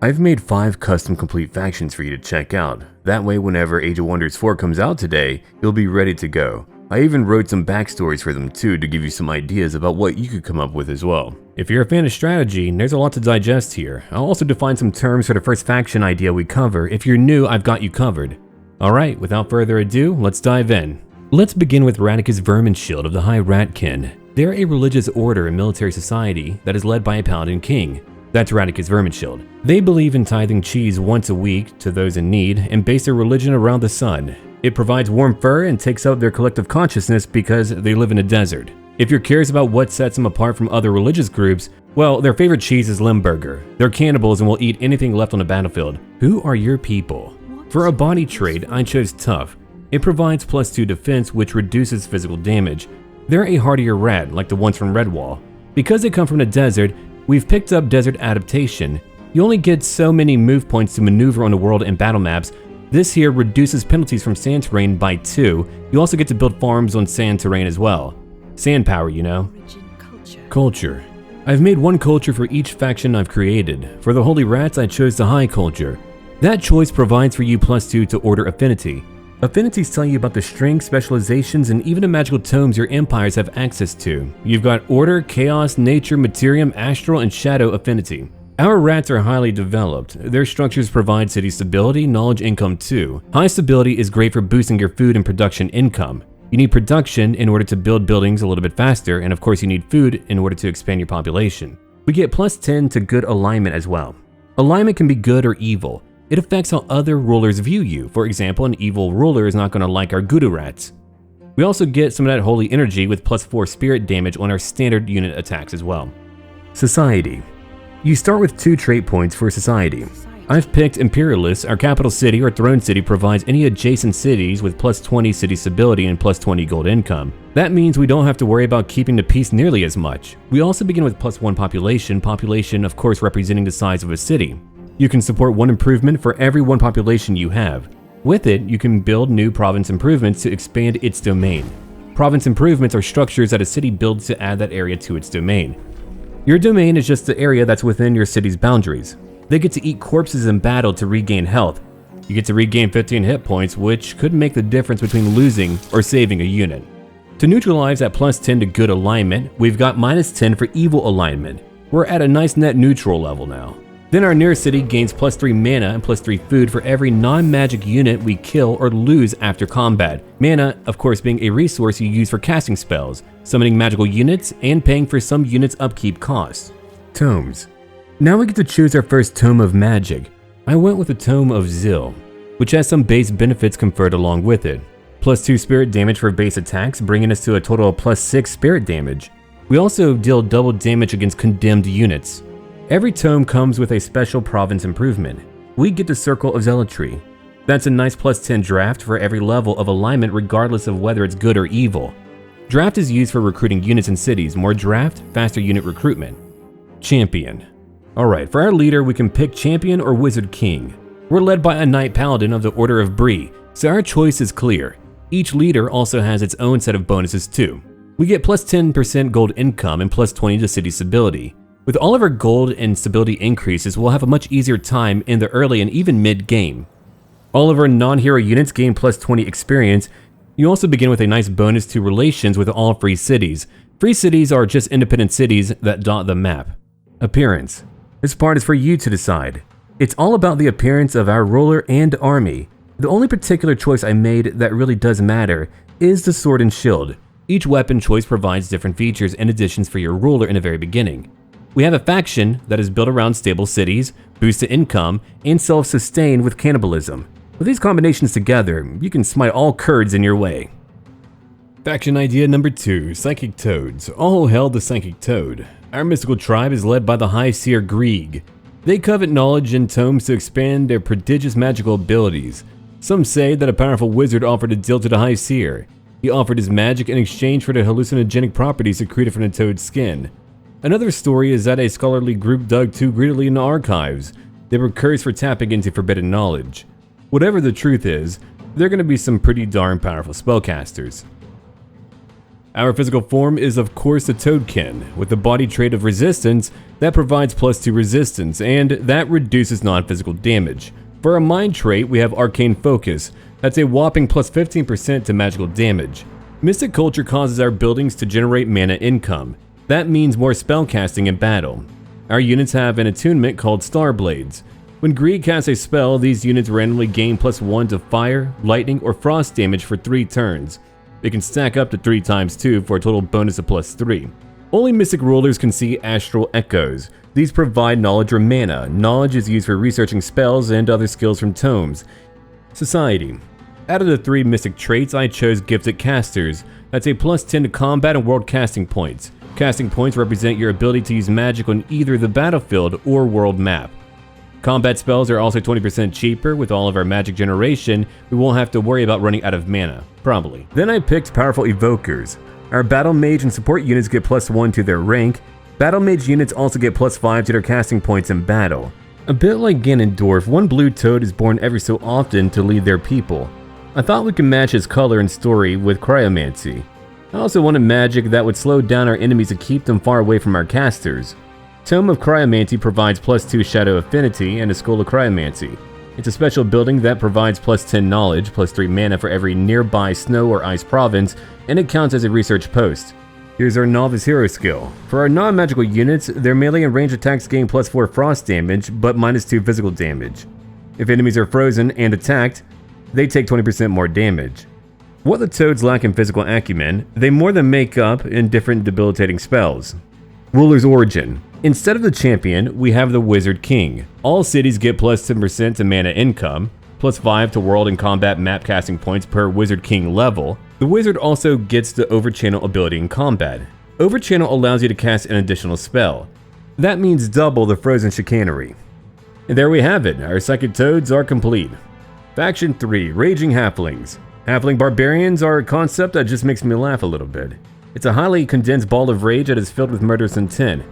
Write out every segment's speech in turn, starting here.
I've made 5 custom complete factions for you to check out. That way whenever Age of Wonders 4 comes out today, you'll be ready to go. I even wrote some backstories for them too to give you some ideas about what you could come up with as well. If you're a fan of strategy, there's a lot to digest here. I'll also define some terms for the first faction idea we cover. If you're new, I've got you covered. Alright, without further ado, let's dive in. Let's begin with Radicus Verminshield of the High Ratkin. They're a religious order and military society that is led by a paladin king. That's Radicus Verminshield. They believe in tithing cheese once a week to those in need and base their religion around the sun. It provides warm fur and takes up their collective consciousness because they live in a desert. If you're curious about what sets them apart from other religious groups, well, their favorite cheese is Limburger. They're cannibals and will eat anything left on the battlefield. Who are your people? For a body trait, I chose Tough. It provides +2 defense, which reduces physical damage. They're a hardier rat, like the ones from Redwall. Because they come from the desert, we've picked up Desert Adaptation. You only get so many move points to maneuver on the world and battle maps. This here reduces penalties from sand terrain by 2. You also get to build farms on sand terrain as well. Sand power, you know. Culture. I've made one culture for each faction I've created. For the Holy Rats, I chose the High Culture. That choice provides for you +2 to Order Affinity. Affinities tell you about the strengths, specializations, and even the magical tomes your empires have access to. You've got Order, Chaos, Nature, Materium, Astral, and Shadow Affinity. Our rats are highly developed. Their structures provide city stability, knowledge, income too. High stability is great for boosting your food and production income. You need production in order to build buildings a little bit faster, and of course you need food in order to expand your population. We get +10 to good alignment as well. Alignment can be good or evil. It affects how other rulers view you. For example, an evil ruler is not going to like our Gudu rats. We also get some of that holy energy with +4 spirit damage on our standard unit attacks as well. Society. You start with 2 trait points for society. I've picked Imperialists. Our capital city or throne city provides any adjacent cities with +20 city stability and +20 gold income. That means we don't have to worry about keeping the peace nearly as much. We also begin with +1 population of course representing the size of a city. You can support 1 improvement for every 1 population you have. With it, you can build new province improvements to expand its domain. Province improvements are structures that a city builds to add that area to its domain. Your domain is just the area that's within your city's boundaries. They get to eat corpses in battle to regain health. You get to regain 15 hit points, which could make the difference between losing or saving a unit. To neutralize that +10 to good alignment, we've got -10 for evil alignment. We're at a nice net neutral level now. Then our nearest city gains +3 mana and +3 food for every non-magic unit we kill or lose after combat. Mana, of course, being a resource you use for casting spells, summoning magical units, and paying for some units' upkeep costs. Tomes. Now we get to choose our first Tome of Magic. I went with the Tome of Zil, which has some base benefits conferred along with it. +2 spirit damage for base attacks, bringing us to a total of +6 spirit damage. We also deal double damage against condemned units. Every tome comes with a special province improvement. We get the Circle of Zealotry. That's a nice +10 draft for every level of alignment regardless of whether it's good or evil. Draft is used for recruiting units in cities. More draft, faster unit recruitment. Champion. Alright, for our leader we can pick Champion or Wizard King. We're led by a Knight Paladin of the Order of Bree, so our choice is clear. Each leader also has its own set of bonuses too. We get +10% gold income and +20 to city stability. With all of our gold and stability increases, we'll have a much easier time in the early and even mid-game. All of our non-hero units gain +20 experience. You also begin with a nice bonus to relations with all free cities. Free cities are just independent cities that dot the map. Appearance. This part is for you to decide. It's all about the appearance of our ruler and army. The only particular choice I made that really does matter is the sword and shield. Each weapon choice provides different features and additions for your ruler in the very beginning. We have a faction that is built around stable cities, boost to income, and self-sustain with cannibalism. With these combinations together, you can smite all Kurds in your way. Faction idea number 2, Psychic Toads. All hail the Psychic Toad. Our mystical tribe is led by the High Seer Grieg. They covet knowledge and tomes to expand their prodigious magical abilities. Some say that a powerful wizard offered a deal to the High Seer. He offered his magic in exchange for the hallucinogenic properties secreted from the toad's skin. Another story is that a scholarly group dug too greedily in the archives. They were cursed for tapping into forbidden knowledge. Whatever the truth is, they're going to be some pretty darn powerful spellcasters. Our physical form is of course the Toadkin, with the body trait of resistance that provides +2 resistance, and that reduces non-physical damage. For our mind trait, we have Arcane Focus, that's a whopping +15% to magical damage. Mystic Culture causes our buildings to generate mana income. That means more spellcasting in battle. Our units have an attunement called Star Blades. When Greed casts a spell, these units randomly gain +1 to fire, lightning, or frost damage for 3 turns. They can stack up to 3 times 2 for a total bonus of +3. Only Mystic Rulers can see Astral Echoes. These provide knowledge or mana. Knowledge is used for researching spells and other skills from tomes. Society. Out of the 3 Mystic traits, I chose Gifted Casters. That's a +10 to combat and world casting points. Casting points represent your ability to use magic on either the battlefield or world map. Combat spells are also 20% cheaper. With all of our magic generation, we won't have to worry about running out of mana, probably. Then I picked Powerful Evokers. Our Battle Mage and support units get +1 to their rank. Battle Mage units also get +5 to their casting points in battle. A bit like Ganondorf, one blue toad is born every so often to lead their people. I thought we could match his color and story with Cryomancy. I also wanted magic that would slow down our enemies to keep them far away from our casters. Tome of Cryomancy provides +2 Shadow Affinity and a Skull of Cryomancy. It's a special building that provides +10 knowledge, +3 mana for every nearby snow or ice province, and it counts as a research post. Here's our Novice Hero skill. For our non-magical units, their melee and range attacks gain +4 frost damage, but -2 physical damage. If enemies are frozen and attacked, they take 20% more damage. What the toads lack in physical acumen, they more than make up in different debilitating spells. Ruler's Origin. Instead of the champion, we have the Wizard King. All cities get +10% to mana income, +5 to world and combat map casting points per Wizard King level. The wizard also gets the Overchannel ability in combat. Overchannel allows you to cast an additional spell. That means double the frozen chicanery. And there we have it, our psychic toads are complete. Faction 3, Raging Halflings. Halfling barbarians are a concept that just makes me laugh a little bit. It's a highly condensed ball of rage that is filled with murderous intent.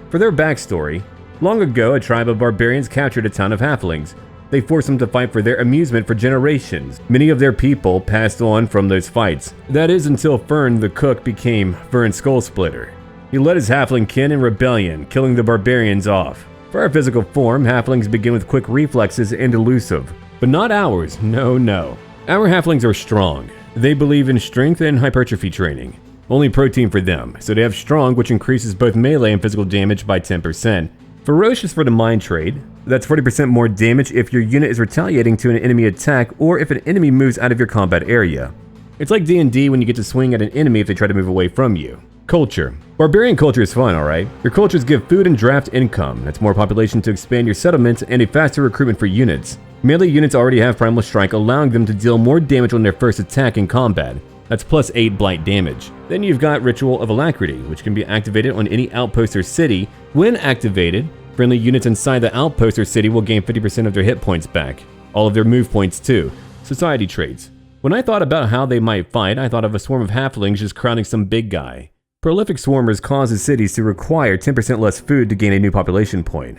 For their backstory, long ago a tribe of barbarians captured a town of halflings. They forced them to fight for their amusement for generations. Many of their people passed on from those fights. That is until Fern the cook became Fern Skullsplitter. He led his halfling kin in rebellion, killing the barbarians off. For our physical form, halflings begin with quick reflexes and elusive. But not ours, no. Our halflings are strong. They believe in strength and hypertrophy training. Only protein for them, so they have strong, which increases both melee and physical damage by 10%. Ferocious for the mind trait. That's 40% more damage if your unit is retaliating to an enemy attack or if an enemy moves out of your combat area. It's like D&D when you get to swing at an enemy if they try to move away from you. Culture. Barbarian culture is fun, alright? Your cultures give food and draft income. That's more population to expand your settlements and a faster recruitment for units. Melee units already have Primal Strike, allowing them to deal more damage on their first attack in combat. That's +8 blight damage. Then you've got Ritual of Alacrity, which can be activated on any outpost or city. When activated, friendly units inside the outpost or city will gain 50% of their hit points back. All of their move points too. Society traits. When I thought about how they might fight, I thought of a swarm of halflings just crowding some big guy. Prolific swarmers causes cities to require 10% less food to gain a new population point.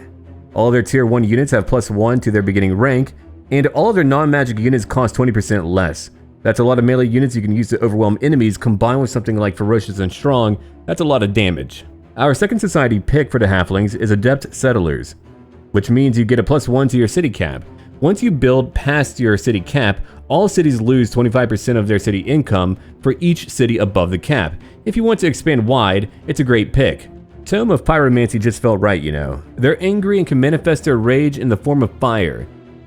All of their tier 1 units have +1 to their beginning rank, and all of their non-magic units cost 20% less. That's a lot of melee units you can use to overwhelm enemies. Combined with something like Ferocious and Strong, that's a lot of damage. Our second society pick for the halflings is Adept Settlers, which means you get a +1 to your city cap. Once you build past your city cap, all cities lose 25% of their city income for each city above the cap. If you want to expand wide, it's a great pick. Tome of Pyromancy just felt right, you know. They're angry and can manifest their rage in the form of fire.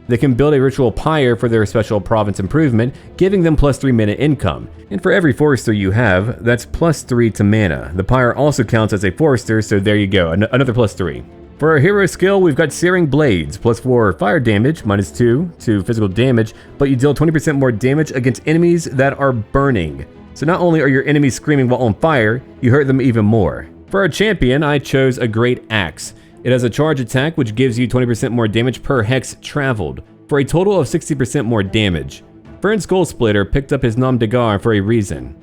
They can build a ritual pyre for their special province improvement, giving them +3 mana income. And for every forester you have, that's +3 to mana. The pyre also counts as a forester, so there you go, another +3. For our hero skill, we've got Searing Blades, +4 fire damage, -2 to physical damage, but you deal 20% more damage against enemies that are burning. So not only are your enemies screaming while on fire, you hurt them even more. For our champion, I chose a Great Axe. It has a charge attack which gives you 20% more damage per hex traveled, for a total of 60% more damage. Fern Skullsplitter picked up his nom de guerre for a reason.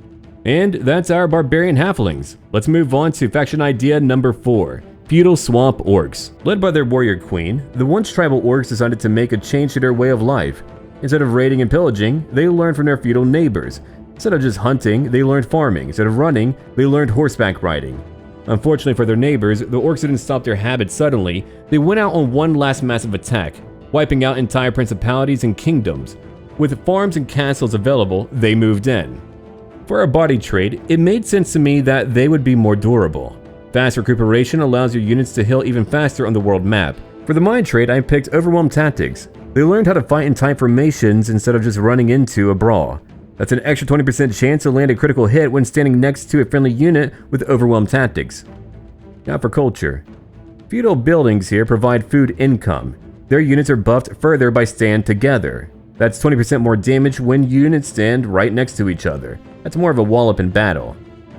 And that's our barbarian halflings. Let's move on to faction idea number 4. Feudal Swamp Orcs. Led by their warrior queen, the once tribal orcs decided to make a change to their way of life. Instead of raiding and pillaging, they learned from their feudal neighbors. Instead of just hunting, they learned farming. Instead of running, they learned horseback riding. Unfortunately for their neighbors, the orcs didn't stop their habit suddenly. They went out on one last massive attack, wiping out entire principalities and kingdoms. With farms and castles available, they moved in. For our body trait, it made sense to me that they would be more durable. Fast recuperation allows your units to heal even faster on the world map. For the mind trait, I picked Overwhelm Tactics. They learned how to fight in tight formations instead of just running into a brawl. That's an extra 20% chance to land a critical hit when standing next to a friendly unit with Overwhelm Tactics. Now for culture. Feudal buildings here provide food income. Their units are buffed further by stand together. That's 20% more damage when units stand right next to each other. That's more of a wallop in battle.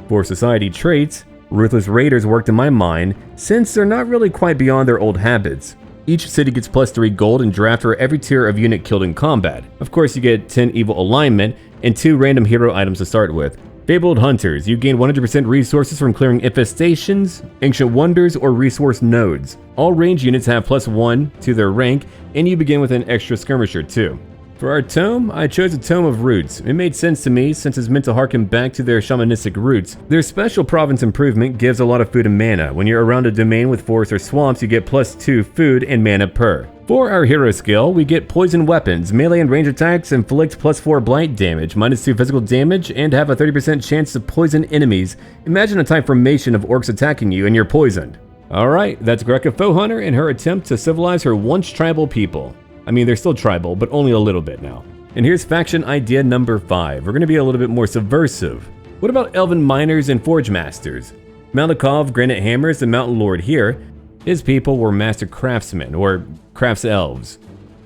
For society traits, Ruthless Raiders worked in my mind since they're not really quite beyond their old habits. Each city gets +3 gold and draft for every tier of unit killed in combat. Of course, you get 10 evil alignment and 2 random hero items to start with. Fabled Hunters, you gain 100% resources from clearing infestations, ancient wonders, or resource nodes. All range units have +1 to their rank, and you begin with an extra skirmisher too. For our tome, I chose a Tome of Roots. It made sense to me since it's meant to harken back to their shamanistic roots. Their special province improvement gives a lot of food and mana. When you're around a domain with forests or swamps, you get +2 food and mana per. For our hero skill, we get poison weapons. Melee and range attacks inflict +4 blight damage, -2 physical damage, and have a 30% chance to poison enemies. Imagine a tight formation of orcs attacking you and you're poisoned. Alright, that's Greca Foehunter in her attempt to civilize her once tribal people. I mean, they're still tribal, but only a little bit now. And here's faction idea number 5. We're going to be a little bit more subversive. What about Elven Miners and Forge Masters? Malikov, Granite Hammers, the Mountain Lord here, his people were master craftsmen, or crafts elves.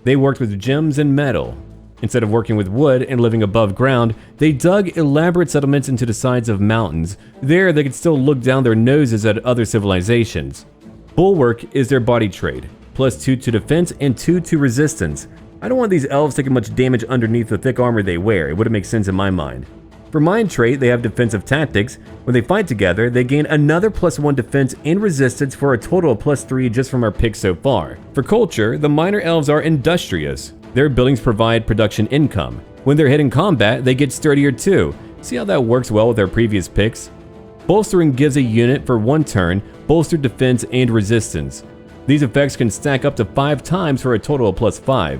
They worked with gems and metal. Instead of working with wood and living above ground, they dug elaborate settlements into the sides of mountains. There, they could still look down their noses at other civilizations. Bulwark is their body trait. +2 to defense and 2 to resistance. I don't want these elves taking much damage underneath the thick armor they wear. It wouldn't make sense in my mind. For mind trait, they have defensive tactics. When they fight together, they gain another +1 defense and resistance for a total of +3 just from our picks so far. For culture, the minor elves are industrious. Their buildings provide production income. When they're hit in combat, they get sturdier too. See how that works well with our previous picks? Bolstering gives a unit for 1 turn, bolstered defense and resistance. These effects can stack up to 5 times for a total of +5.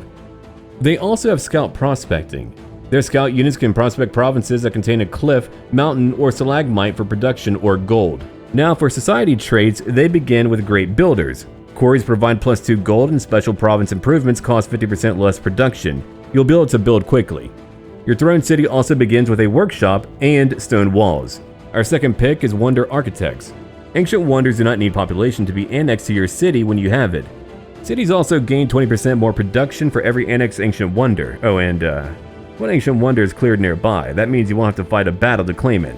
They also have scout prospecting. Their scout units can prospect provinces that contain a cliff, mountain, or stalagmite for production or gold. Now for society traits, they begin with great builders. Quarries provide +2 gold and special province improvements cost 50% less production. You'll be able to build quickly. Your throne city also begins with a workshop and stone walls. Our second pick is Wonder Architects. Ancient wonders do not need population to be annexed to your city when you have it. Cities also gain 20% more production for every annexed ancient wonder. Oh, and when ancient wonder is cleared nearby, that means you won't have to fight a battle to claim it.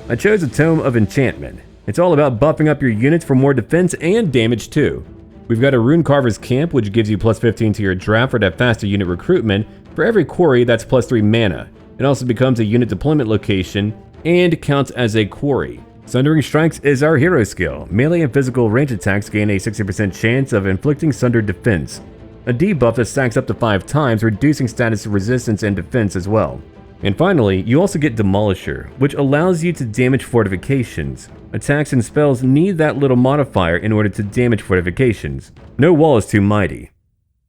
I chose a Tome of Enchantment. It's all about buffing up your units for more defense and damage too. We've got a Rune Carver's Camp, which gives you +15 to your draft for that faster unit recruitment. For every quarry, that's +3 mana. It also becomes a unit deployment location and counts as a quarry. Sundering Strikes is our hero skill. Melee and physical range attacks gain a 60% chance of inflicting sundered defense. A debuff that stacks up to 5 times, reducing status resistance and defense as well. And finally, you also get Demolisher, which allows you to damage fortifications. Attacks and spells need that little modifier in order to damage fortifications. No wall is too mighty.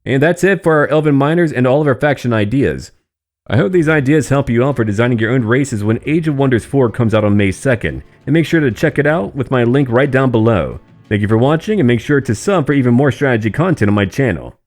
And that's it for our Elven Miners and all of our faction ideas. I hope these ideas help you out for designing your own races when Age of Wonders 4 comes out on May 2nd, and make sure to check it out with my link right down below. Thank you for watching, and make sure to sub for even more strategy content on my channel.